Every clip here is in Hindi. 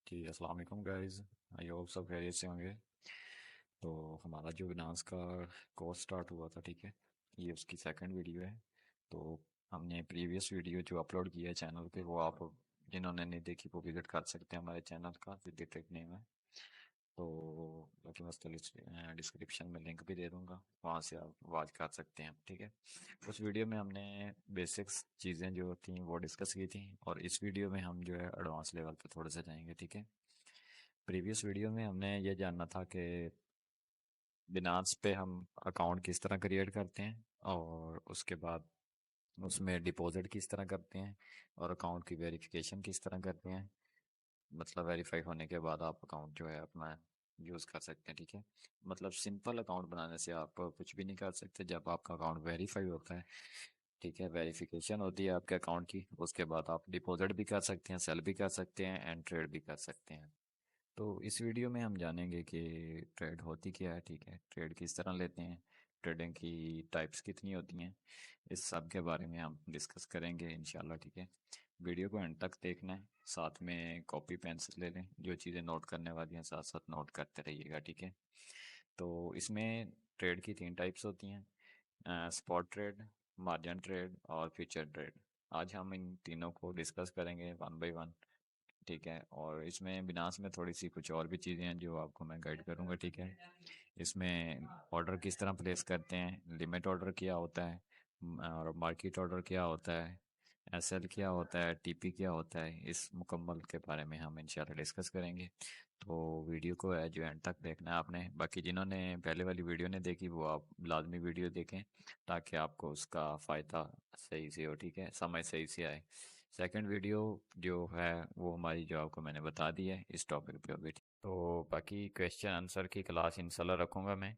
जी अस्सलाम वालेकुम गाइस। आई होप सब खैरियत से होंगे। तो हमारा जो डांस का कोर्स स्टार्ट हुआ था, ठीक है, ये उसकी सेकंड वीडियो है। तो हमने प्रीवियस वीडियो जो अपलोड किया है चैनल पे, वो आप जिन्होंने नहीं देखी वो विजिट कर सकते हैं हमारे चैनल का, सिद्दीक टेक नेम है। तो बाकी मैं उसका डिस्क्रिप्शन में लिंक भी दे दूंगा, वहाँ से आप वॉच कर सकते हैं, ठीक है। उस वीडियो में हमने बेसिक्स चीज़ें जो थी वो डिस्कस की थी, और इस वीडियो में हम जो है एडवांस लेवल पे थोड़े से जाएंगे, ठीक है। प्रीवियस वीडियो में हमने ये जानना था कि बिनांस पे हम अकाउंट किस तरह क्रिएट करते हैं, और उसके बाद उसमें डिपॉजिट किस तरह करते हैं, और अकाउंट की वेरिफिकेशन किस तरह करते हैं। मतलब वेरीफाई होने के बाद आप अकाउंट जो है अपना यूज़ कर सकते हैं, ठीक है। मतलब सिंपल अकाउंट बनाने से आप कुछ भी नहीं कर सकते जब आपका अकाउंट वेरीफाई होता है, ठीक है। वेरिफिकेशन होती है आपके अकाउंट की, उसके बाद आप डिपॉजिट भी कर सकते हैं, सेल भी कर सकते हैं, एंड ट्रेड भी कर सकते हैं। तो इस वीडियो में हम जानेंगे कि ट्रेड होती क्या है, ठीक है, ट्रेड किस तरह लेते हैं, ट्रेडिंग की टाइप्स कितनी होती हैं, इस सब के बारे में हम डिस्कस करेंगे इंशाल्लाह, ठीक है। वीडियो को एंड तक देखना है, साथ में कॉपी पेंसिल ले लें, जो चीज़ें नोट करने वाली हैं साथ साथ नोट करते रहिएगा, ठीक है। तो इसमें ट्रेड की तीन टाइप्स होती हैं, स्पॉट ट्रेड, मार्जिन ट्रेड और फ्यूचर ट्रेड। आज हम इन तीनों को डिस्कस करेंगे वन बाय वन, ठीक है। और इसमें बिनास में थोड़ी सी कुछ और भी चीज़ें हैं जो आपको मैं गाइड करूंगा, ठीक है। इसमें ऑर्डर किस तरह प्लेस करते हैं, लिमिट ऑर्डर क्या होता है, और मार्केट ऑर्डर क्या होता है, एसएल क्या होता है, टीपी क्या होता है, इस मुकम्मल के बारे में हम इंशाल्लाह डिस्कस करेंगे। तो वीडियो को है जो एंड तक देखना है आपने। बाकी जिन्होंने पहले वाली वीडियो ने देखी वो आप लाजमी वीडियो देखें, ताकि आपको उसका फ़ायदा सही से हो, ठीक है, समझ सही से आए। सेकंड वीडियो जो है वो हमारी जो आपको मैंने बता दी है इस टॉपिक पे होगी। तो बाकी क्वेश्चन आंसर की क्लास इंशाल्लाह रखूँगा मैं,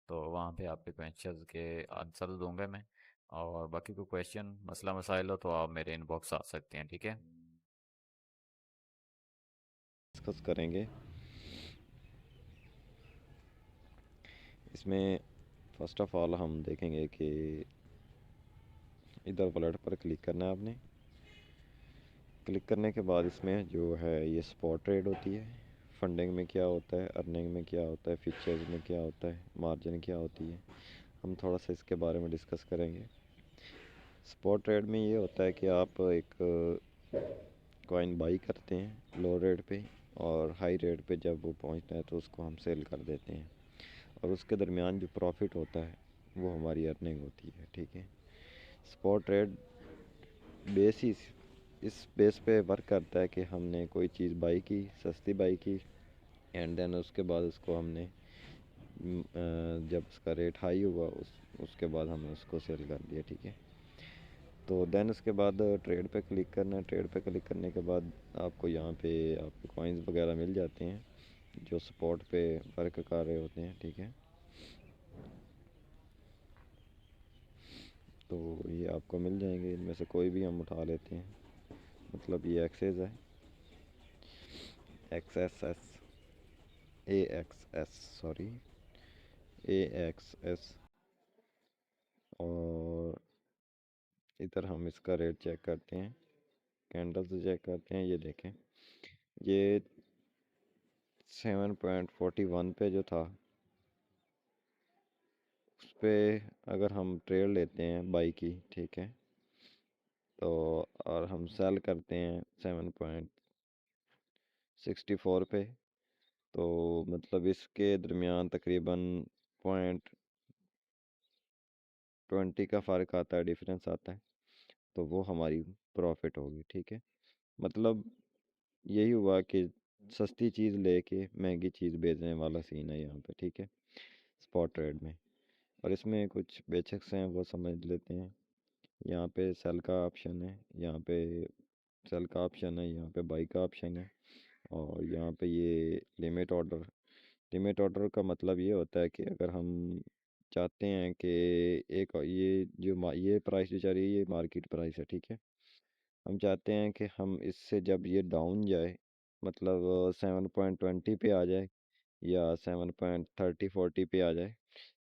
तो वहाँ पे आपके क्वेश्चन के आंसर दूंगा मैं। और बाकी कोई क्वेश्चन मसला मसाइल हो तो आप मेरे इनबॉक्स आ सकते हैं, ठीक है। डिस्कस करेंगे। इसमें फ़र्स्ट ऑफ़ ऑल हम देखेंगे कि इधर वॉलेट पर क्लिक करना है आपने। क्लिक करने के बाद इसमें जो है ये स्पॉट ट्रेड होती है, फंडिंग में क्या होता है, अर्निंग में क्या होता है, फीचर्स में क्या होता है, मार्जिन क्या होती है, हम थोड़ा सा इसके बारे में डिस्कस करेंगे। स्पॉट ट्रेड में ये होता है कि आप एक कॉइन बाई करते हैं लो रेट पे, और हाई रेट पे जब वो पहुंचता है तो उसको हम सेल कर देते हैं, और उसके दरमियान जो प्रॉफिट होता है वो हमारी अर्निंग होती है, ठीक है। स्पॉट ट्रेड बेस ही इस बेस पे वर्क करता है कि हमने कोई चीज़ बाई की, सस्ती बाई की, एंड देन उसके बाद उसको हमने जब उसका रेट हाई हुआ उसके बाद हमने उसको सेल कर दिया, ठीक है। तो देन उसके बाद ट्रेड पे क्लिक करना है। ट्रेड पे क्लिक करने के बाद आपको यहाँ पे आपको कॉइन्स वगैरह मिल जाते हैं जो स्पॉट पे वर्क कर रहे होते हैं, ठीक है। तो ये आपको मिल जाएंगे, इनमें से कोई भी हम उठा लेते हैं। मतलब ये एक्सेस है, एक्स एस एस, ए एक्स एस, सॉरी, ए एक्स एस। और इधर हम इसका रेट चेक करते हैं, कैंडल से चेक करते हैं। ये देखें, ये 7.41 पे जो था उस पे अगर हम ट्रेड लेते हैं बाई की, ठीक है, तो और हम सेल करते हैं 7.64 पे, तो मतलब इसके दरमियान तकरीबन 0.20 का फ़र्क आता है, डिफरेंस आता है, तो वो हमारी प्रॉफिट होगी, ठीक है। मतलब यही हुआ कि सस्ती चीज़ लेके महंगी चीज़ बेचने वाला सीन है यहाँ पे, ठीक है, स्पॉट ट्रेड में। और इसमें कुछ बेसिक्स हैं वो समझ लेते हैं। यहाँ पे सेल का ऑप्शन है, यहाँ पे सेल का ऑप्शन है, यहाँ पे बाई का ऑप्शन है, और यहाँ पे ये लिमिट ऑर्डर। लिमिट ऑर्डर का मतलब ये होता है कि अगर हम चाहते हैं कि एक ये जो ये प्राइस जो चल रही है ये मार्केट प्राइस है, ठीक है। हम चाहते हैं कि हम इससे जब ये डाउन जाए, मतलब 7.20 पे आ जाए या 7.30-40 पे आ जाए,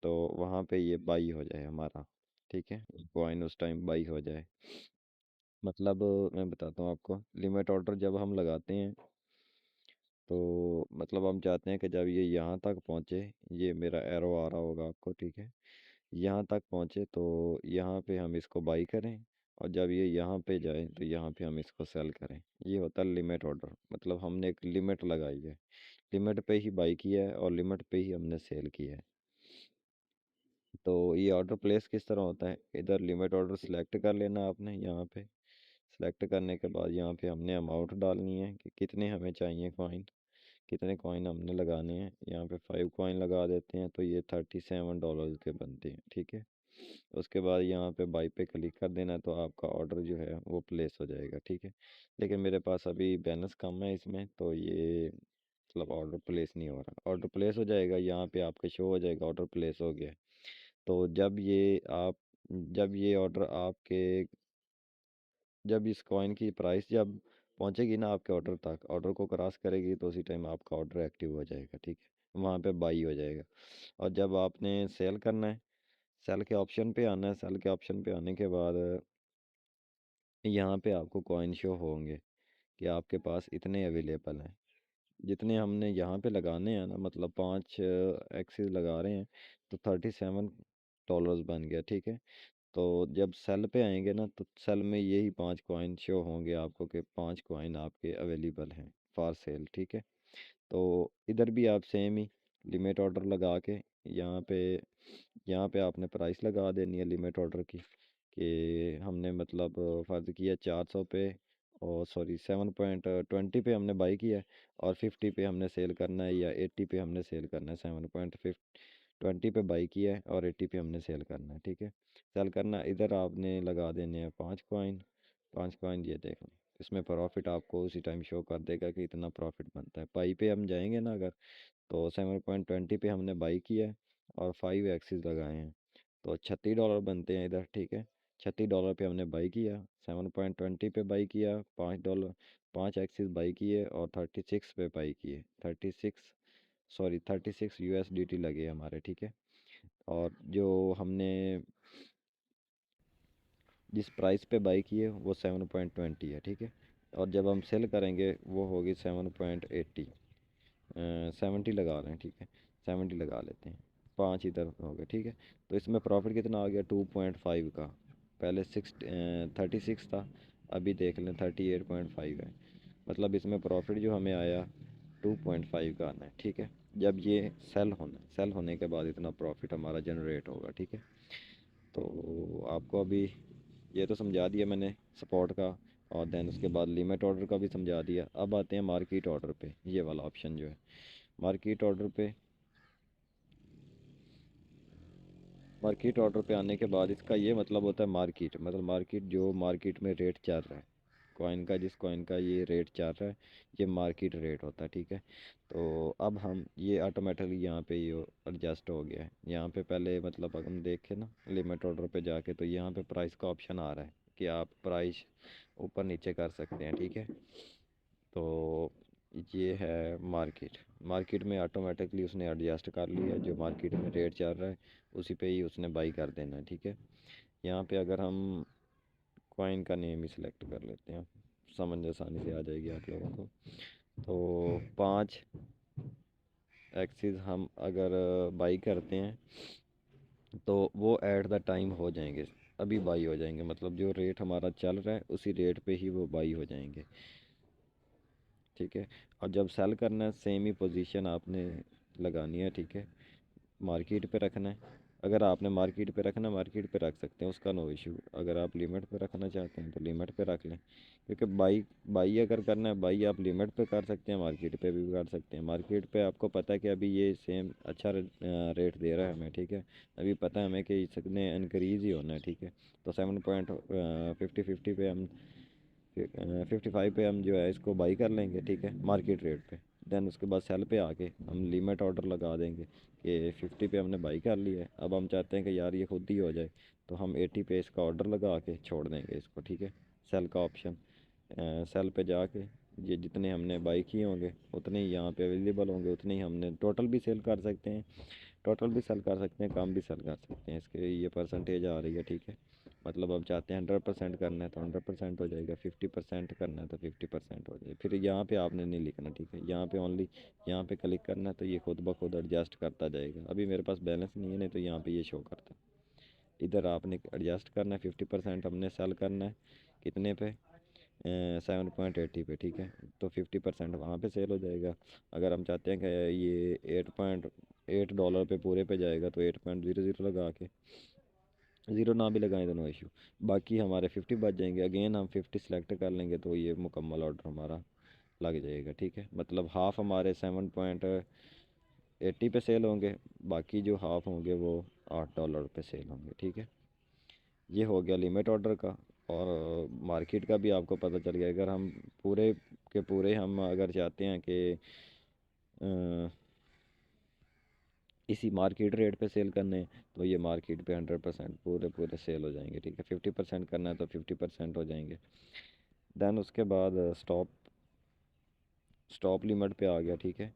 तो वहाँ पे ये बाई हो जाए हमारा, ठीक है, कॉइन उस टाइम बाई हो जाए। मतलब मैं बताता हूँ आपको, लिमिट ऑर्डर जब हम लगाते हैं तो मतलब हम चाहते हैं कि जब ये यहाँ तक पहुँचे, ये मेरा एरो आ रहा होगा आपको, ठीक है, यहाँ तक पहुँचे तो यहाँ पे हम इसको बाई करें, और जब ये यहाँ पे जाए तो यहाँ पे हम इसको सेल करें। ये होता है लिमिट ऑर्डर, मतलब हमने एक लिमिट लगाई है, लिमिट पे ही बाई किया है और लिमिट पे ही हमने सेल किया है। तो ये ऑर्डर प्लेस किस तरह होता है, इधर लिमिट ऑर्डर सेलेक्ट कर लेना आपने, यहाँ पे सेलेक्ट करने के बाद यहाँ पे हमने अमाउंट डालनी है कि कितने हमें चाहिए कॉइन, कितने कॉइन हमने लगाने हैं। यहाँ पे 5 कॉइन लगा देते हैं तो ये $37 के बनते हैं, ठीक है। उसके बाद यहाँ पे बाई पे क्लिक कर देना है तो आपका ऑर्डर जो है वो प्लेस हो जाएगा, ठीक है। लेकिन मेरे पास अभी बैलेंस कम है इसमें, तो ये मतलब ऑर्डर प्लेस नहीं हो रहा। ऑर्डर प्लेस हो जाएगा, यहाँ पे आपका शो हो जाएगा ऑर्डर प्लेस हो गया है। तो जब ये ऑर्डर आपके जब इस कॉइन की प्राइस जब पहुंचेगी ना आपके ऑर्डर तक, ऑर्डर को क्रॉस करेगी, तो उसी टाइम आपका ऑर्डर एक्टिव हो जाएगा, ठीक है, वहाँ पे बाई हो जाएगा। और जब आपने सेल करना है, सेल के ऑप्शन पे आना है, सेल के ऑप्शन पे आने के बाद यहाँ पे आपको कॉइन शो होंगे कि आपके पास इतने अवेलेबल हैं। जितने हमने यहाँ पे लगाने हैं ना, मतलब 5 एक्सिस लगा रहे हैं, तो $37 बन गया, ठीक है। तो जब सेल पे आएंगे ना, तो सेल में यही 5 कॉइन शो होंगे आपको कि 5 कॉइन आपके अवेलेबल हैं फॉर सेल, ठीक है। तो इधर भी आप सेम ही लिमिट ऑर्डर लगा के यहाँ पे आपने प्राइस लगा देनी है लिमिट ऑर्डर की, कि हमने मतलब फ़र्ज़ किया 400 पे, और सॉरी 7.20 पे हमने बाई किया है, और 50 पे हमने सेल करना है, या 80 पे हमने सेल करना है। 7.20 पे बाई किया है और 80 पे हमने सेल करना है, ठीक है। सेल करना, इधर आपने लगा देने हैं 5 कॉइन। 5 कॉइन ये देख लें, इसमें प्रॉफिट आपको उसी टाइम शो कर देगा कि इतना प्रॉफिट बनता है। पाई पे हम जाएंगे ना अगर, तो 7.20 पे हमने बाई किया है और 5 एक्सिस लगाए हैं, तो $36 बनते हैं इधर, ठीक है। $36 पे हमने बाई किया, 7.20 पे बाई किया, $5, 5 एक्सिस बाई किए, और 36 पे बाई किए, 36 USDT लगे हमारे, ठीक है। और जो हमने जिस प्राइस पे बाई किए वो 7.20 है, ठीक है। और जब हम सेल करेंगे वो होगी 7.80, 70 लगा रहे हैं, ठीक है, 70 लगा लेते हैं। 5 इधर हो गए, ठीक है। तो इसमें प्रॉफिट कितना आ गया 2.5 का, पहले 36 था, अभी देख लें 38.5 है। मतलब इसमें प्रॉफिट जो हमें आया 2.5 का आना है, ठीक है। जब ये सेल होने के बाद इतना प्रॉफिट हमारा जनरेट होगा, ठीक है। तो आपको अभी ये तो समझा दिया मैंने सपोर्ट का, और देन उसके बाद लिमिट ऑर्डर का भी समझा दिया। अब आते हैं मार्केट ऑर्डर पे, ये वाला ऑप्शन जो है मार्केट ऑर्डर पे आने के बाद इसका ये मतलब होता है मार्केट, मतलब मार्केट जो मार्केट में रेट चल रहा है कॉइन का, जिस कॉइन का ये रेट चल रहा है, ये मार्केट रेट होता है, ठीक है। तो अब हम ये ऑटोमेटिकली यहाँ पे ये एडजस्ट हो गया है। यहाँ पे पहले मतलब अगर हम देखें ना लिमिट ऑर्डर पे जाके, तो यहाँ पे प्राइस का ऑप्शन आ रहा है कि आप प्राइस ऊपर नीचे कर सकते हैं, ठीक है। तो ये है मार्केट, मार्केट में ऑटोमेटिकली उसने एडजस्ट कर लिया है, जो मार्केट में रेट चल रहा है उसी पे ही उसने बाई कर देना है, ठीक है। यहाँ पे अगर हम कॉइन का नेम ही सिलेक्ट कर लेते हैं, समझ आसानी से आ जाएगी आप लोगों को। तो 5 एक्सिस हम अगर बाई करते हैं तो वो एट द टाइम हो जाएंगे, अभी बाई हो जाएंगे, मतलब जो रेट हमारा चल रहा है उसी रेट पे ही वो बाई हो जाएंगे, ठीक है। और जब सेल करना है सेम ही पोजीशन आपने लगानी है, ठीक है, मार्केट पे रखना है। अगर आपने मार्केट पे रखना है मार्केट पे रख सकते हैं, उसका नो इशू। अगर आप लिमिट पे रखना चाहते हैं तो लिमिट पे रख लें, क्योंकि बाई बाई अगर करना है, बाई आप लिमिट पे कर सकते हैं, मार्केट पे भी कर सकते हैं। मार्केट पे आपको पता है कि अभी ये सेम अच्छा रेट दे रहा है हमें, ठीक है। अभी पता है हमें कि इसने इनक्रीज़ ही होना है, ठीक है। तो 7.50 पे हम 55 पे हम जो है इसको बाई कर लेंगे, ठीक है, मार्केट रेट पे। देन उसके बाद सेल पे आके हम लिमिट ऑर्डर लगा देंगे कि 50 पे हमने बाई कर लिया है, अब हम चाहते हैं कि यार ये खुद ही हो जाए, तो हम 80 पे इसका ऑर्डर लगा के छोड़ देंगे इसको, ठीक है। सेल का ऑप्शन, सेल पे जाके ये जितने हमने बाई किए होंगे उतने ही यहाँ पे अवेलेबल होंगे, उतने ही हमने टोटल भी सेल कर सकते हैं, टोटल भी सेल कर सकते हैं, कम भी सेल कर सकते हैं। इसके ये परसेंटेज आ रही है, ठीक है। मतलब अब चाहते हैं 100% करना है तो 100% हो जाएगा, 50% करना है तो 50% हो जाएगा। फिर यहाँ पे आपने नहीं लिखना, ठीक है, यहाँ पे ओनली यहाँ पे क्लिक करना है, तो ये खुद ब खुद एडजस्ट करता जाएगा। अभी मेरे पास बैलेंस नहीं है, नहीं तो यहाँ पे ये शो करता है। इधर आपने एडजस्ट करना है, 50% हमने सेल करना है कितने पे, 7.80 पे, ठीक है, तो 50% वहाँ पे सेल हो जाएगा। अगर हम चाहते हैं कि ये $8.8 पे पूरे पे जाएगा तो 8.00 लगा के, ज़ीरो ना भी लगाएं तो नो इशू। बाकी हमारे 50 बच जाएंगे, अगेन हम 50 सेलेक्ट कर लेंगे तो ये मुकम्मल ऑर्डर हमारा लग जाएगा, ठीक है। मतलब हाफ़ हमारे 7.80 पे सेल होंगे, बाकी जो हाफ़ होंगे वो $8 पे सेल होंगे, ठीक है। ये हो गया लिमिट ऑर्डर का। और मार्केट का भी आपको पता चल गया। अगर हम पूरे के पूरे हम अगर चाहते हैं कि इसी मार्केट रेट पे सेल करने हैं तो ये मार्केट पे 100% पूरे पूरे सेल हो जाएंगे, ठीक है। 50% करना है तो 50% हो जाएंगे। देन उसके बाद स्टॉप लिमिट पे आ गया, ठीक है।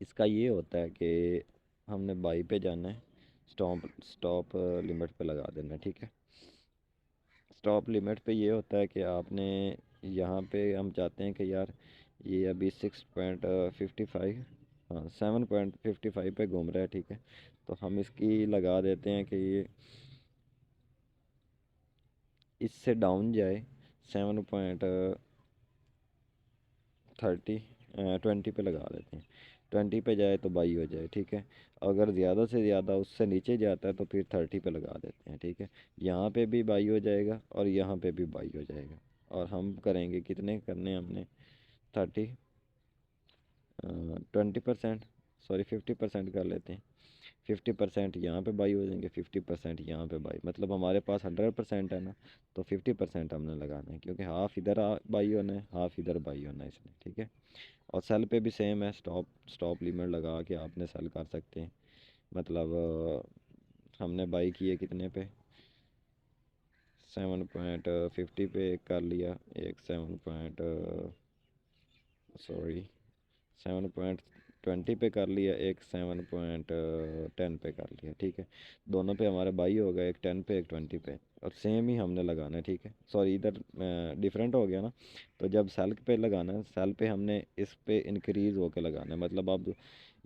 इसका ये होता है कि हमने बाई पे जाना है, स्टॉप स्टॉप लिमिट पे लगा देना है, ठीक है। स्टॉप लिमिट पे ये होता है कि आपने यहाँ पे हम चाहते हैं कि यार ये अभी 6.55, हाँ 7.55 पे घूम रहा है, ठीक है। तो हम इसकी लगा देते हैं कि ये इससे डाउन जाए 7.20 पे लगा देते हैं। 20 पे जाए तो बाई हो जाए, ठीक है। अगर ज़्यादा से ज़्यादा उससे नीचे जाता है तो फिर 30 पे लगा देते हैं, ठीक है। यहाँ पे भी बाई हो जाएगा और यहाँ पे भी बाई हो जाएगा। और हम करेंगे कितने करने हैं हमने, 30, 20%, सॉरी 50% कर लेते हैं। 50% यहाँ पे बाई हो जाएंगे, 50% यहाँ पे बाई, मतलब हमारे पास 100% है ना, तो 50% हमने लगाना है, क्योंकि हाफ इधर बाई होना है, हाफ इधर बाई होना है इसमें, ठीक है। और सेल पे भी सेम है, स्टॉप लिमिट लगा के आपने सेल कर सकते हैं। मतलब हमने बाई किए कितने पे, 7.50 पे एक कर लिया, एक 7.20 पे कर लिया, एक 7.10 पे कर लिया, ठीक है। दोनों पे हमारे बाई हो गए, एक 10 पे एक 20 पे, और सेम ही हमने लगाना है, ठीक है। सॉरी इधर डिफरेंट हो गया ना। तो जब सेल पे लगाना है, सेल पे हमने इस पे इंक्रीज़ होके लगाना है। मतलब अब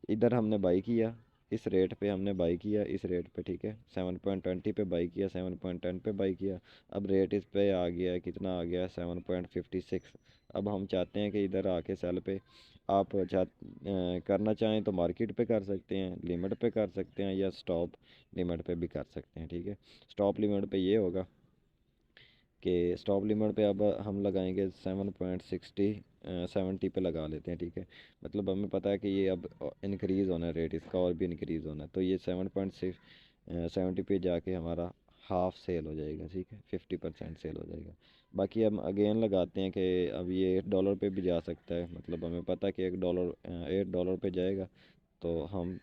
इधर हमने बाई किया, इस रेट पे हमने बाई किया, इस रेट पे, ठीक है, 7.20 पे बाई किया, 7.10 पे बाई किया। अब रेट इस पे आ गया है, कितना आ गया है, 7.56। अब हम चाहते हैं कि इधर आके सेल पे आप करना चाहें तो मार्केट पे कर सकते हैं, लिमिट पे कर सकते हैं, या स्टॉप लिमिट पे भी कर सकते हैं, ठीक है। स्टॉप लिमिट पे ये होगा कि स्टॉप लिमिट पे अब हम लगाएंगे 7.70 पे लगा लेते हैं, ठीक है। मतलब हमें पता है कि ये अब इंक्रीज़ होना है रेट इसका, और भी इंक्रीज़ होना है, तो ये 7.70 पे जाके हमारा हाफ सेल हो जाएगा, ठीक है, 50% सेल हो जाएगा। बाकी हम अगेन लगाते हैं कि अब ये $8 पे भी जा सकता है। मतलब हमें पता है कि $8 पे जाएगा तो हम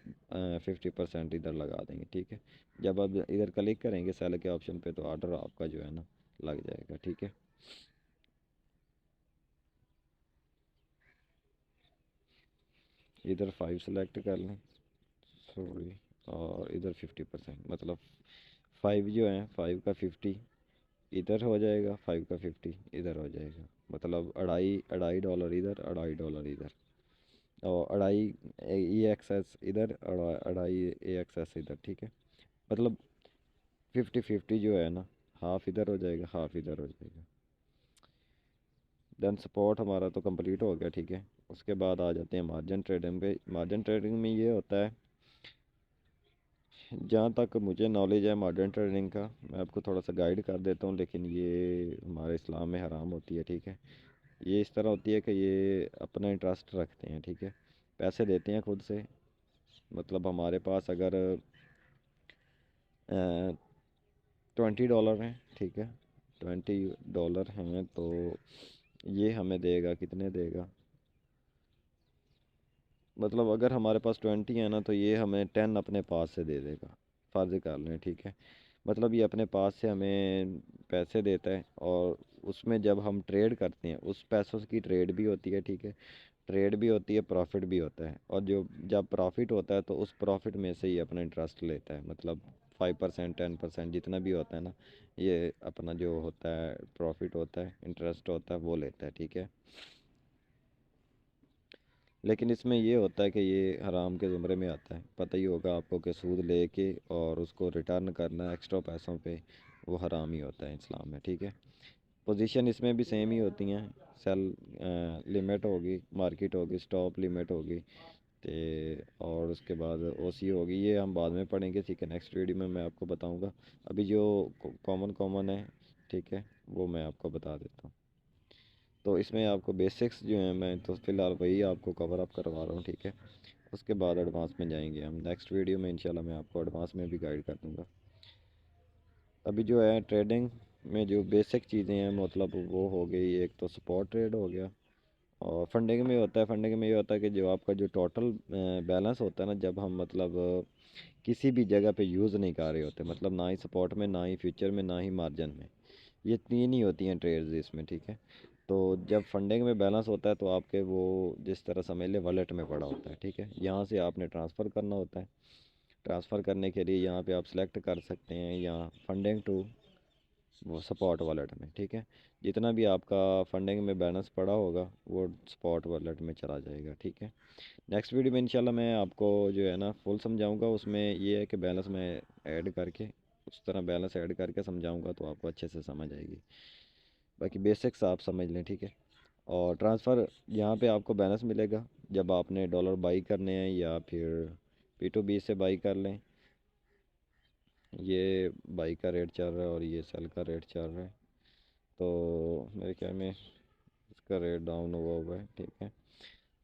50% इधर लगा देंगे, ठीक है। जब आप इधर क्लिक करेंगे सेल के ऑप्शन पे तो ऑर्डर आपका जो है ना लग जाएगा, ठीक है। इधर 5 सेलेक्ट कर लें, सॉरी, और इधर 50%, मतलब 5 जो है, 5 का 50 इधर हो जाएगा, 5 का 50 इधर हो जाएगा। मतलब अढ़ाई अढ़ाई डॉलर इधर, $2.5 इधर, और अढ़ाई ई एक्सेस इधर, अढ़ाई ए एक्सेस इधर, ठीक है। मतलब 50-50 जो है ना, हाफ इधर हो जाएगा, हाफ इधर हो जाएगा। देन सपोर्ट हमारा तो कंप्लीट हो गया, ठीक है। उसके बाद आ जाते हैं मार्जिन ट्रेडिंग पे। मार्जिन ट्रेडिंग में ये होता है, जहाँ तक मुझे नॉलेज है मॉडर्न ट्रेडिंग का, मैं आपको थोड़ा सा गाइड कर देता हूँ, लेकिन ये हमारे इस्लाम में हराम होती है, ठीक है। ये इस तरह होती है कि ये अपना इंटरेस्ट रखते हैं, ठीक है, पैसे देते हैं खुद से। मतलब हमारे पास अगर $20 हैं, ठीक है, $20 हैं तो ये हमें देगा, कितने देगा, मतलब अगर हमारे पास 20 है ना तो ये हमें 10 अपने पास से दे देगा, फ़र्ज़ कर लें, ठीक है। मतलब ये अपने पास से हमें पैसे देता है, और उसमें जब हम ट्रेड करते हैं उस पैसों की ट्रेड भी होती है, ठीक है, ट्रेड भी होती है, प्रॉफिट भी होता है। और जो जब प्रॉफिट होता है तो उस प्रॉफिट में से ही अपना इंटरेस्ट लेता है। मतलब 5% 10% जितना भी होता है ना, ये अपना जो होता है प्रॉफिट होता है, इंटरेस्ट होता है, वो लेता है, ठीक है। लेकिन इसमें ये होता है कि ये हराम के ज़ुमरे में आता है, पता ही होगा आपको कि सूद लेके और उसको रिटर्न करना एक्स्ट्रा पैसों पे, वो हराम ही होता है इस्लाम में, ठीक है। पोजीशन इसमें भी सेम ही होती हैं, सेल लिमिट होगी, मार्केट होगी, स्टॉप लिमिट होगी, तो और उसके बाद ओसी होगी, ये हम बाद में पढ़ेंगे, ठीक है, नेक्स्ट वीडियो में मैं आपको बताऊंगा। अभी जो कॉमन कॉमन है, ठीक है, वो मैं आपको बता देता हूँ। तो इसमें आपको बेसिक्स जो हैं, मैं तो फ़िलहाल वही आपको कवर अप करवा रहा हूँ, ठीक है। उसके बाद एडवांस में जाएंगे हम, नेक्स्ट वीडियो में इंशाल्लाह मैं आपको एडवांस में भी गाइड कर दूँगा। अभी जो है ट्रेडिंग में जो बेसिक चीज़ें हैं, मतलब वो हो गई, एक तो स्पॉट ट्रेड हो गया, और फंडिंग में होता है, फंडिंग में ये होता है कि जो आपका जो टोटल बैलेंस होता है ना, जब हम मतलब किसी भी जगह पे यूज़ नहीं कर रहे होते, मतलब ना ही स्पॉट में, ना ही फ्यूचर में, ना ही मार्जिन में, ये तीन ही होती हैं ट्रेड्स इसमें, ठीक है। तो जब फंडिंग में बैलेंस होता है तो आपके वो जिस तरह समझ ले वॉलेट में पड़ा होता है, ठीक है, यहाँ से आपने ट्रांसफ़र करना होता है। ट्रांसफ़र करने के लिए यहाँ पे आप सेलेक्ट कर सकते हैं यहाँ फंडिंग टू वो स्पॉट वॉलेट में, ठीक है। जितना भी आपका फंडिंग में बैलेंस पड़ा होगा वो स्पॉट वॉलेट में चला जाएगा, ठीक है। नेक्स्ट वीडियो में इंशाल्लाह मैं आपको जो है ना फुल समझाऊंगा, उसमें ये है कि बैलेंस में ऐड करके, उस तरह बैलेंस ऐड करके समझाऊंगा तो आपको अच्छे से समझ आएगी। बाकी बेसिक्स आप समझ लें, ठीक है। और ट्रांसफ़र यहाँ पे आपको बैलेंस मिलेगा जब आपने डॉलर बाई करने हैं, या फिर P2B से बाई कर लें। ये बाई का रेट चल रहा है और ये सेल का रेट चल रहा है, तो मेरे ख्याल में इसका रेट डाउन हुआ है, ठीक है।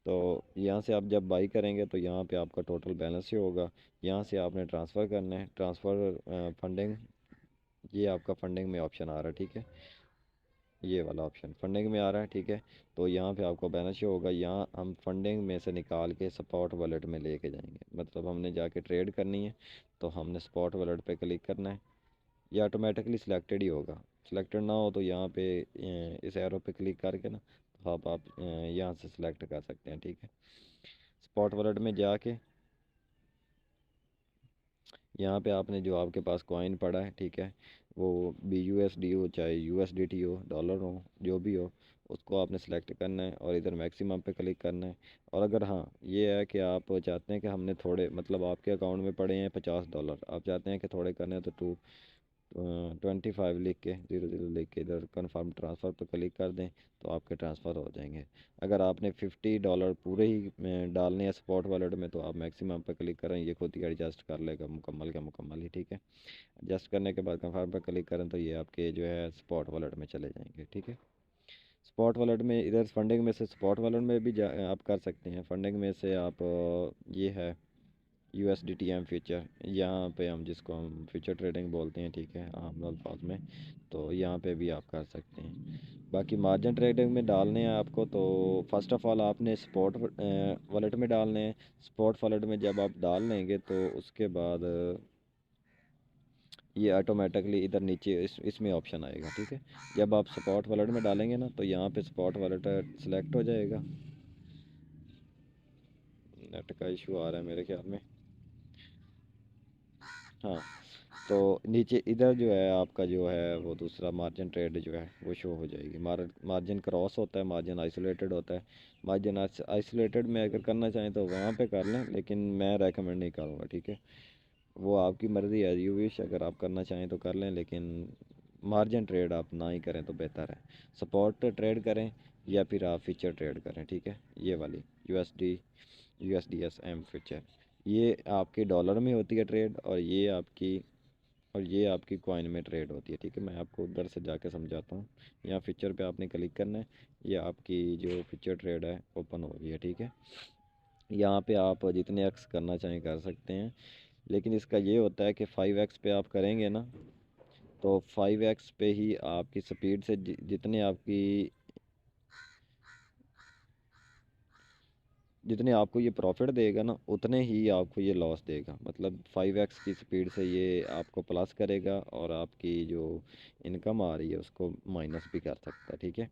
तो यहाँ से आप जब बाई करेंगे तो यहाँ पे आपका टोटल बैलेंस ही होगा, यहाँ से आपने ट्रांसफ़र करना है, ट्रांसफ़र फंडिंग, ये आपका फंडिंग में ऑप्शन आ रहा है, ठीक है, ये वाला ऑप्शन फंडिंग में आ रहा है, ठीक है। तो यहाँ पे आपको बैलेंस शो होगा, यहाँ हम फंडिंग में से निकाल के स्पॉट वॉलेट में लेके जाएंगे, मतलब हमने जाके ट्रेड करनी है तो हमने स्पॉट वॉलेट पे क्लिक करना है, ये ऑटोमेटिकली सिलेक्टेड ही होगा। सिलेक्टेड ना हो तो यहाँ पे इस एरो पे क्लिक करके ना, तो आप यहाँ से सिलेक्ट कर सकते हैं, ठीक है। स्पॉट वॉलेट में जाके यहाँ पे आपने जो आपके पास कॉइन पड़ा है, ठीक है, वो BUSD हो चाहे USDT हो, डॉलर हो, जो भी हो, उसको आपने सेलेक्ट करना है और इधर मैक्सिमम पे क्लिक करना है। और अगर हाँ ये है कि आप चाहते हैं कि हमने थोड़े, मतलब आपके अकाउंट में पड़े हैं $50, आप चाहते हैं कि थोड़े करने हैं, तो 25 लिख के 00 लिख के इधर कन्फर्म ट्रांसफ़र पर क्लिक कर दें तो आपके ट्रांसफ़र हो जाएंगे। अगर आपने $50 पूरे ही डालने हैं स्पॉट वॉलेट में, तो आप मैक्सिमम पर क्लिक करें, ये खुद ही एडजस्ट कर लेगा मुकम्मल का मुकम्मल ही, ठीक है। एडजस्ट करने के बाद कन्फर्म पर क्लिक करें तो ये आपके जो है स्पॉट वॉलेट में चले जाएंगे, ठीक है। स्पॉट वॉलेट में इधर फंडिंग में से स्पॉट वॉलेट में भी आप कर सकते हैं, फंडिंग में से आप ये है USDTM फ्यूचर, यहाँ पे हम जिसको हम फ्यूचर ट्रेडिंग बोलते हैं, ठीक है, आम अल्फाज में, तो यहाँ पे भी आप कर सकते हैं। बाकी मार्जिन ट्रेडिंग में डालने हैं आपको, तो फर्स्ट ऑफ़ ऑल आपने स्पॉट वॉलेट में डालने हैं। स्पॉट वॉलेट में जब आप डाल लेंगे तो उसके बाद ये ऑटोमेटिकली इधर नीचे इसमें ऑप्शन आएगा, ठीक है। जब आप स्पॉट वॉलेट में डालेंगे ना तो यहाँ पे स्पॉट वॉलेट सेलेक्ट हो जाएगा। नेट का इशू आ रहा है मेरे ख्याल में, हाँ। तो नीचे इधर जो है आपका जो है वो दूसरा मार्जिन ट्रेड जो है वो शो हो जाएगी। मार्जिन क्रॉस होता है, मार्जिन आइसोलेटेड होता है। मार्जिन आइसोलेटेड में अगर करना चाहें तो वहाँ पे कर लें, लेकिन मैं रेकमेंड नहीं करूँगा, ठीक है। वो आपकी मर्ज़ी है, यू विश, अगर आप करना चाहें तो कर लें, लेकिन मार्जिन ट्रेड आप ना ही करें तो बेहतर है। सपोर्ट ट्रेड करें या फिर आप फ्यूचर ट्रेड करें, ठीक है। ये वाली USDSM फ्यूचर, ये आपके डॉलर में होती है ट्रेड, और ये आपकी कॉइन में ट्रेड होती है, ठीक है। मैं आपको उधर से जाके समझाता हूँ। यहाँ फीचर पे आपने क्लिक करना है, ये आपकी जो फीचर ट्रेड है ओपन हो रही है, ठीक है। यहाँ पे आप जितने एक्स करना चाहें कर सकते हैं, लेकिन इसका ये होता है कि 5x पे आप करेंगे ना, तो 5x पे ही आपकी स्पीड से जितने आपकी जितने आपको ये प्रॉफिट देगा ना, उतने ही आपको ये लॉस देगा। मतलब 5x की स्पीड से ये आपको प्लस करेगा और आपकी जो इनकम आ रही है उसको माइनस भी कर सकता है, ठीक है।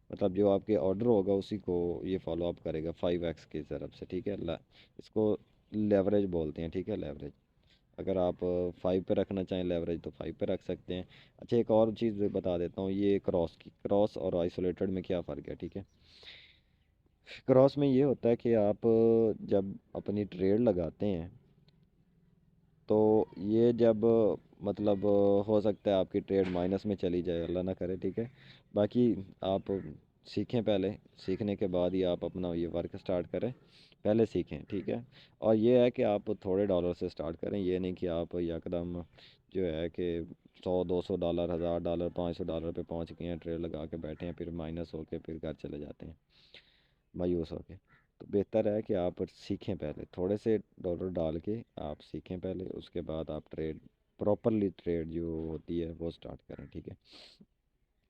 मतलब जो आपके ऑर्डर होगा उसी को ये फॉलो अप करेगा 5x की तरफ से, ठीक है। इसको लेवरेज बोलते हैं, ठीक है, लेवरेज। अगर आप 5 पे रखना चाहें लेवरेज तो 5 पे रख सकते हैं। अच्छा, एक और चीज़ बता देता हूँ, ये क्रॉस और आइसोलेटेड में क्या फ़र्क है, ठीक है। क्रॉस में ये होता है कि आप जब अपनी ट्रेड लगाते हैं तो ये जब मतलब हो सकता है आपकी ट्रेड माइनस में चली जाए, अल्लाह ना करे, ठीक है। बाकी आप सीखें पहले, सीखने के बाद ही आप अपना ये वर्क स्टार्ट करें, पहले सीखें, ठीक है। और ये है कि आप थोड़े डॉलर से स्टार्ट करें, ये नहीं कि आप यकदम जो है कि 100 200 डॉलर, $1000 $500 पे पहुंच गए हैं, ट्रेड लगा के बैठे हैं, फिर माइनस होके फिर घर चले जाते हैं मायूस होके। तो बेहतर है कि आप सीखें पहले, थोड़े से डॉलर डाल के आप सीखें पहले, उसके बाद आप ट्रेड प्रॉपरली ट्रेड जो होती है वो स्टार्ट करें, ठीक है।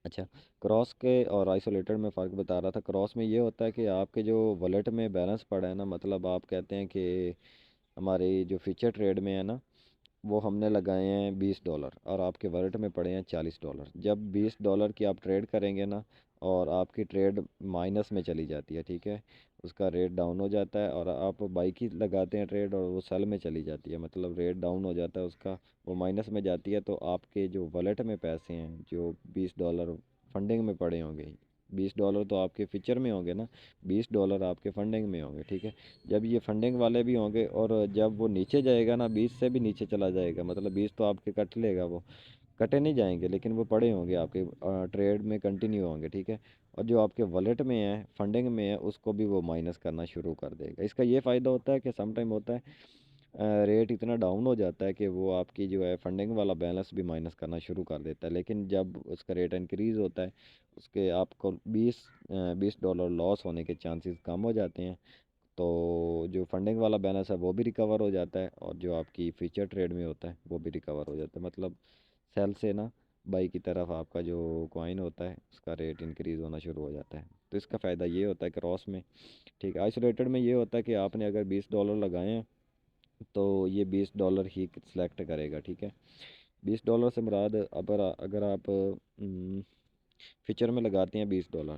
अच्छा, क्रॉस के और आइसोलेटेड में फ़र्क बता रहा था। क्रॉस में ये होता है कि आपके जो वॉलेट में बैलेंस पड़ा है ना, मतलब आप कहते हैं कि हमारी जो फ्यूचर ट्रेड में है ना, वो हमने लगाए हैं $20 और आपके वॉलेट में पड़े हैं $40। जब $20 की आप ट्रेड करेंगे ना और आपकी ट्रेड माइनस में चली जाती है, ठीक है, उसका रेट डाउन हो जाता है, और आप बाई की लगाते हैं ट्रेड और वो सेल में चली जाती है, मतलब रेट डाउन हो जाता है उसका, वो माइनस में जाती है, तो आपके जो वॉलेट में पैसे हैं जो $20 फंडिंग में पड़े होंगे, $20 तो आपके फ्यूचर में होंगे ना, $20 आपके फंडिंग में होंगे, ठीक है। जब ये फंडिंग वाले भी होंगे और जब वो नीचे जाएगा ना, 20 से भी नीचे चला जाएगा, मतलब 20 तो आपके कट लेगा, वो कटे नहीं जाएंगे लेकिन वो पड़े होंगे आपके ट्रेड में कंटिन्यू होंगे, ठीक है। और जो आपके वॉलेट में है, फंडिंग में है, उसको भी वो माइनस करना शुरू कर देगा। इसका ये फ़ायदा होता है कि सम टाइम होता है रेट इतना डाउन हो जाता है कि वो आपकी जो है फंडिंग वाला बैलेंस भी माइनस करना शुरू कर देता है, लेकिन जब उसका रेट इंक्रीज़ होता है, उसके आपको 20 $20 लॉस होने के चांसेस कम हो जाते हैं। तो जो फंडिंग वाला बैलेंस है वो भी रिकवर हो जाता है, और जो आपकी फ्यूचर ट्रेड में होता है वो भी रिकवर हो जाता है, मतलब सेल से ना बाई की तरफ आपका जो कॉइन होता है उसका रेट इंक्रीज़ होना शुरू हो जाता है। तो इसका फ़ायदा ये होता है क्रॉस में, ठीक है। आइसोलेटेड में ये होता है कि आपने अगर $20 लगाए हैं तो ये $20 ही सिलेक्ट करेगा, ठीक है। $20 से मुराद, अगर अगर आप फ्यूचर में लगाते हैं $20,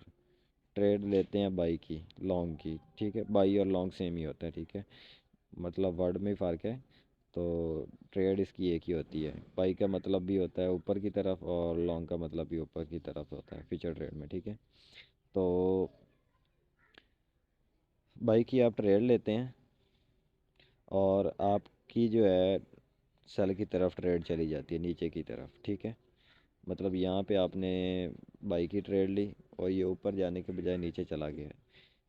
ट्रेड लेते हैं बाई की, लॉन्ग की, ठीक है, बाई और लॉन्ग सेम ही होता है, ठीक है, मतलब वर्ड में ही फ़र्क है। तो ट्रेड इसकी एक ही होती है, बाई का मतलब भी होता है ऊपर की तरफ और लॉन्ग का मतलब भी ऊपर की तरफ होता है फ्यूचर ट्रेड में, ठीक है। तो बाई की आप ट्रेड लेते हैं और आपकी जो है सेल की तरफ ट्रेड चली जाती है नीचे की तरफ, ठीक है। मतलब यहाँ पे आपने बाई की ट्रेड ली और ये ऊपर जाने के बजाय नीचे चला गया।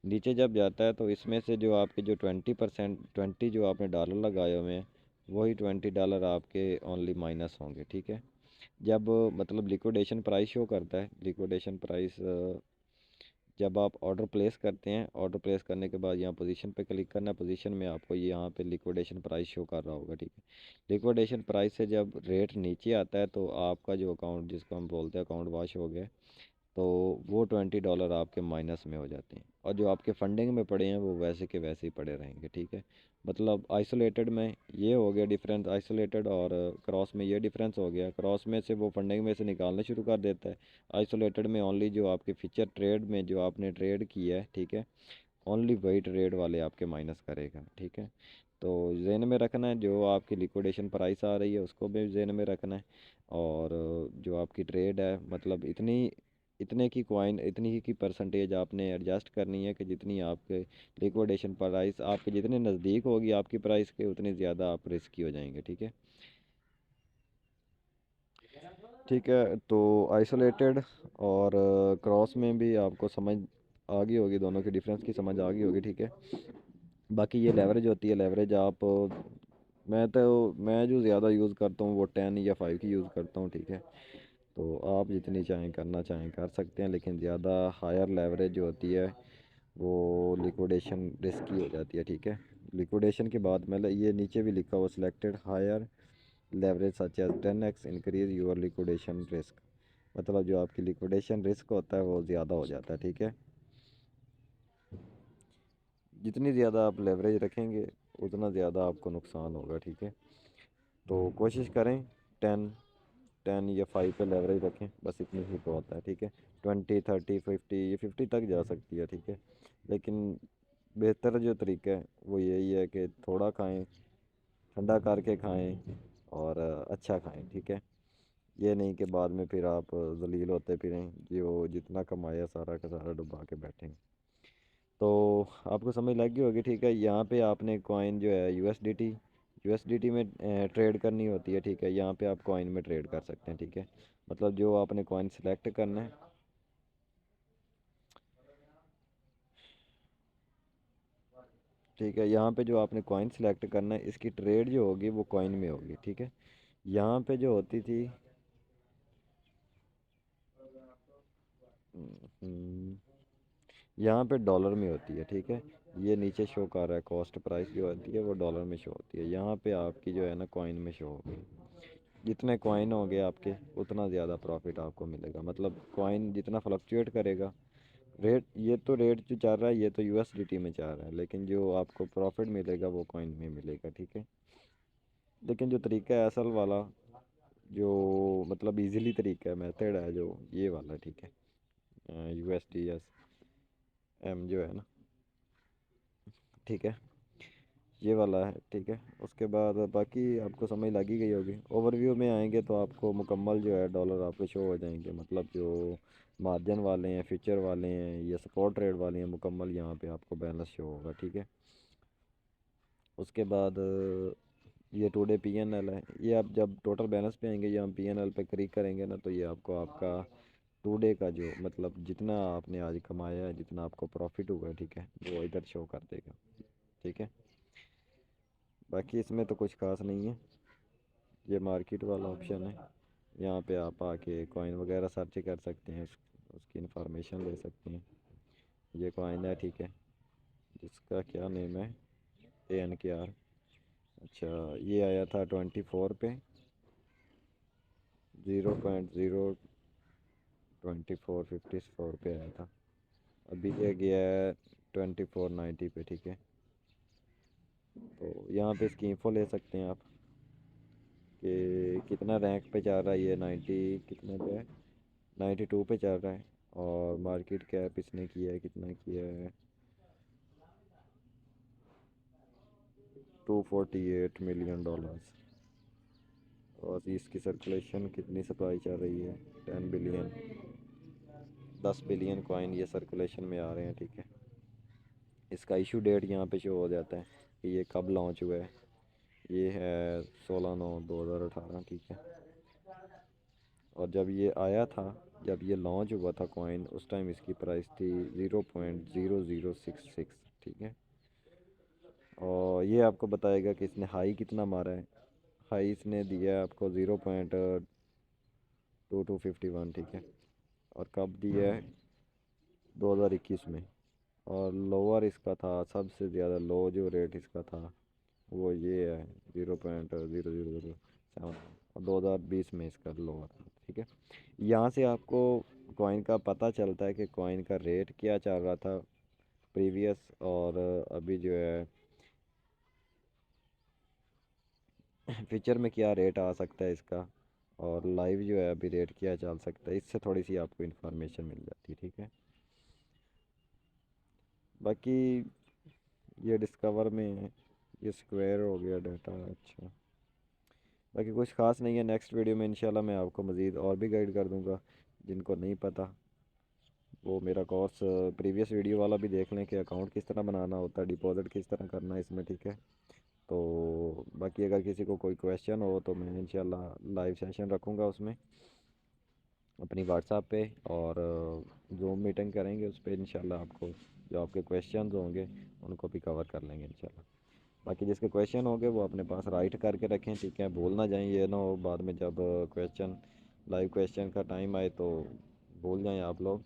नीचे जब जाता है तो इसमें से जो आपके जो 20%, 20 जो आपने डॉलर लगाए हुए हैं, वही $20 आपके ओनली माइनस होंगे, ठीक है। जब मतलब लिक्विडेशन प्राइस शो करता है, लिक्विडेशन प्राइस जब आप ऑर्डर प्लेस करते हैं, ऑर्डर प्लेस करने के बाद यहाँ पोजीशन पे क्लिक करना है, पोजीशन में आपको ये यहाँ पे लिक्विडेशन प्राइस शो कर रहा होगा, ठीक है। लिक्विडेशन प्राइस से जब रेट नीचे आता है तो आपका जो अकाउंट, जिसको हम बोलते हैं अकाउंट वॉश हो गया, तो वो $20 आपके माइनस में हो जाते हैं, और जो आपके फंडिंग में पड़े हैं वो वैसे के वैसे ही पड़े रहेंगे, ठीक है। मतलब आइसोलेटेड में ये हो गया डिफरेंस, आइसोलेटेड और क्रॉस में ये डिफरेंस हो गया, क्रॉस में से वो फंडिंग में से निकालना शुरू कर देता है, आइसोलेटेड में ओनली जो आपके फीचर ट्रेड में जो आपने ट्रेड किया है, ठीक है, ओनली वही ट्रेड वाले आपके माइनस करेगा, ठीक है। तो जेन में रखना है, जो आपकी लिक्विडेशन प्राइस आ रही है उसको भी जेन में रखना है, और जो आपकी ट्रेड है, मतलब इतनी इतने की कॉइन, इतनी ही की परसेंटेज आपने एडजस्ट करनी है कि जितनी आपके लिक्विडेशन प्राइस आपके जितने नज़दीक होगी आपकी प्राइस के, उतनी ज़्यादा आप रिस्की हो जाएंगे, ठीक है। ठीक है, तो आइसोलेटेड और क्रॉस में भी आपको समझ आ गई होगी, दोनों के डिफरेंस की समझ आ गई होगी, ठीक है। बाकी ये लेवरेज होती है, लेवरेज आप, मैं जो ज़्यादा यूज़ करता हूँ वो 10 या 5 की यूज़ करता हूँ, ठीक है। तो आप जितनी चाहें करना चाहें कर सकते हैं, लेकिन ज़्यादा हायर लेवरेज जो होती है वो लिक्विडेशन रिस्की हो जाती है, ठीक है। लिक्विडेशन के बाद मतलब ये नीचे भी लिखा हुआ, selected higher leverage such as 10x increase your liquidation risk, मतलब जो आपकी लिक्विडेशन रिस्क होता है वो ज़्यादा हो जाता है, ठीक है। जितनी ज़्यादा आप लेवरेज रखेंगे उतना ज़्यादा आपको नुकसान होगा, ठीक है। तो कोशिश करें 10 10 या 5 पे लेवरेज रखें, बस इतनी ही तो होता है, ठीक है। 20 30 50, ये 50 तक जा सकती है, ठीक है। लेकिन बेहतर जो तरीका है वो यही है कि थोड़ा खाएं, ठंडा करके खाएं और अच्छा खाएं, ठीक है। ये नहीं कि बाद में फिर आप जलील होते फिरें, जो जितना कमाया सारा का सारा डुबा के बैठें। तो आपको समझ लग गई होगी, ठीक है। यहाँ पे आपने कॉइन जो है यूएसडीटी में ट्रेड करनी होती है, ठीक है। यहाँ पे आप कॉइन में ट्रेड कर सकते हैं, ठीक है। मतलब जो आपने कॉइन सिलेक्ट करना है, ठीक है। यहाँ पे जो आपने कॉइन सिलेक्ट करना है, इसकी ट्रेड जो होगी वो कॉइन में होगी, ठीक है। यहाँ पे जो होती थी, हम्म, यहाँ पे डॉलर में होती है, ठीक है। ये नीचे शो कर रहा है, कॉस्ट प्राइस जो होती है वो डॉलर में शो होती है। यहाँ पे आपकी जो है ना कॉइन में शो होगी। जितने कॉइन होंगे आपके उतना ज़्यादा प्रॉफिट आपको मिलेगा। मतलब कॉइन जितना फ्लक्चुएट करेगा, रेट जो चल रहा है ये तो यूएसडीटी में चल रहा है, लेकिन जो आपको प्रॉफिट मिलेगा वो कॉइन में मिलेगा, ठीक है। लेकिन जो तरीका है असल वाला, जो मतलब इजीली तरीका है, मेथड है जो ये वाला, ठीक है। USDSM जो है ना, ठीक है, ये वाला है, ठीक है। उसके बाद बाकी आपको समझ लग ही गई होगी। ओवरव्यू में आएंगे तो आपको मुकम्मल जो है डॉलर आपके शो हो जाएंगे। मतलब जो मार्जिन वाले हैं, फ्यूचर वाले हैं या सपोर्ट ट्रेड वाले हैं, मुकम्मल यहाँ पे आपको बैलेंस शो होगा, ठीक है। उसके बाद ये टुडे पीएनएल है। ये आप जब टोटल बैलेंस पे आएंगे या हम पीएनएल पे क्लिक करेंगे ना, तो ये आपको आपका टुडे का जो मतलब जितना आपने आज कमाया है, जितना आपको प्रॉफिट हुआ है, ठीक है, वो इधर शो कर देगा, ठीक है। बाकी इसमें तो कुछ खास नहीं है। ये मार्केट वाला ऑप्शन है। यहाँ पे आप आके कॉइन वगैरह सर्च कर सकते हैं, उसकी इंफॉर्मेशन ले सकते हैं। ये कॉइन है, ठीक है, जिसका क्या नेम है, ANKR। अच्छा, ये आया था 24 पे, 0.02454 पे आया था। अभी ये गया है 2490 पे, ठीक है। तो यहाँ पे इसकी इंफो ले सकते हैं आप कि कितना रैंक पे चल रहा है। ये 90 कितने पे है, 92 पे चल रहा है। और मार्केट कैप इसने किया है, कितना किया है, 248 मिलियन डॉलर्स। और इसकी सर्कुलेशन कितनी सप्लाई चल रही है, 10 बिलियन, 10 बिलियन कॉइन ये सर्कुलेशन में आ रहे हैं, ठीक है। इसका इशू डेट यहाँ पे शो हो जाता है कि ये कब लॉन्च हुआ है। ये है 16/9/2018, ठीक है। और जब ये आया था, जब ये लॉन्च हुआ था कॉइन, उस टाइम इसकी प्राइस थी 0.0066, ठीक है। और ये आपको बताएगा कि इसने हाई कितना मारा है। हाई इसने दिया है आपको 0.2251, ठीक है। और कब दिया है, 2021 में। और लोअर इसका था, सबसे ज़्यादा लो जो रेट इसका था वो ये है, 0.0007। और 2020 में इसका लोअर था, ठीक है। यहाँ से आपको कॉइन का पता चलता है कि कॉइन का रेट क्या चल रहा था प्रीवियस, और अभी जो है फ्यूचर में क्या रेट आ सकता है इसका, और लाइव जो है अभी रेट क्या चल सकता है। इससे थोड़ी सी आपको इन्फॉर्मेशन मिल जाती है, ठीक है। बाकी ये डिस्कवर में है, ये स्क्वायर हो गया डाटा, अच्छा। बाकी कुछ खास नहीं है। नेक्स्ट वीडियो में इंशाल्लाह मैं आपको मज़ीद और भी गाइड कर दूंगा। जिनको नहीं पता वो मेरा कोर्स प्रीवियस वीडियो वाला भी देख लें कि अकाउंट किस तरह बनाना होता है, डिपॉजिट किस तरह करना है इसमें, ठीक है। तो बाकी अगर किसी को कोई क्वेश्चन हो तो मैं इंशाल्लाह लाइव सेशन रखूँगा उसमें अपनी व्हाट्सएप पे, और जूम मीटिंग करेंगे उस पर इंशाल्लाह। आपको जो आपके क्वेश्चंस होंगे उनको भी कवर कर लेंगे इंशाल्लाह। बाकी जिसके क्वेश्चन होंगे वो अपने पास राइट करके रखें, ठीक है। भूल ना जाएं, ये ना हो बाद में जब क्वेश्चन लाइव क्वेश्चन का टाइम आए तो भूल जाएं आप लोग।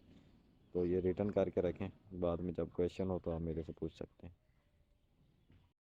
तो ये रिटर्न करके रखें, बाद में जब क्वेश्चन हो तो आप मेरे से पूछ सकते हैं।